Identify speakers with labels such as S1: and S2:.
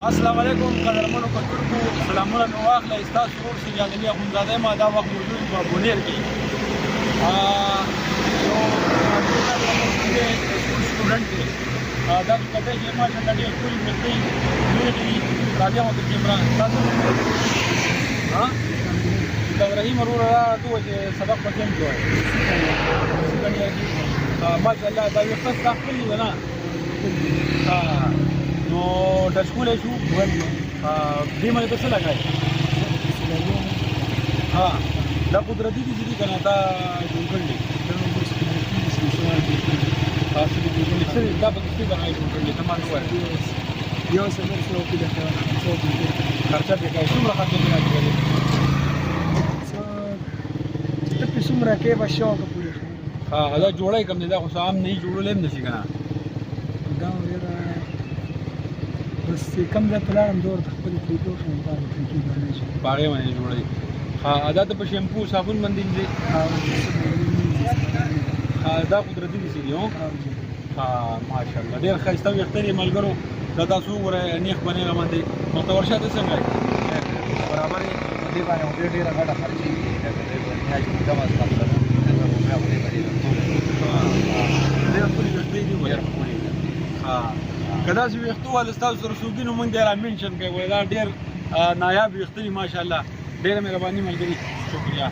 S1: السلام علیکم قدرمنو کتونکو سلامونه مې واخلئ ستاسو ورور سجادعلي اخندزاده یم دا وخت موجود په بونیر کې یو سټوډنټ دی دا چې کتئ چې ماشاءالله ډېر ښکلي ویښتې لرې دي راځه ورته کیمرا تاسو عبدالرحیم وروره راته ووایه چې سبق په کوم کې وایي سکند ایئر کې ماشاءالله دا ویښته ستا ښکلي ده نه نو ټچ کولی شو دې باندې ته څه لګوې دا قدرتي دي چې دي که نه دا جوړ کړي دا پکې څه بنای جوړ کړي ته ما ووایه
S2: یو سفر سره وکړي
S1: خرچه پرې کوې څومره خرچه پرې راکړې
S2: ته پرې څومره کې به شوقه پورې
S1: دا جوړی کوم دی دا خو څه عام نه جوړولی هم نه شي که نه
S2: دا ډېره بس کم ځای ته لاړم دور ته خپلې طریقو شم طریقې باندې شي
S1: په هغې باندې جوړوي دا ته په شیمپو صابون باندې دی دا قدرتي دي چې دي ماشاءالله ډېر ښایسته ویښته دي ملګرو دا تاسو وګورئ نیخ په نیغه باندې ورته ورشه ته څنګه یې
S3: برابر یې په دې باندې خو ډېره غټه خرچېږي میاشت اوږده مزد روپۍ په دې باندې
S1: ډېر ښکلي ویښتې دي ډېر ښکلي که داسې ویښته والا ستاسو سره څوک وي نو موږ دې را منشن کوئ دا ډېر نایاب ویښته دي ماشاءالله ډېره مهرباني ملګري شکریه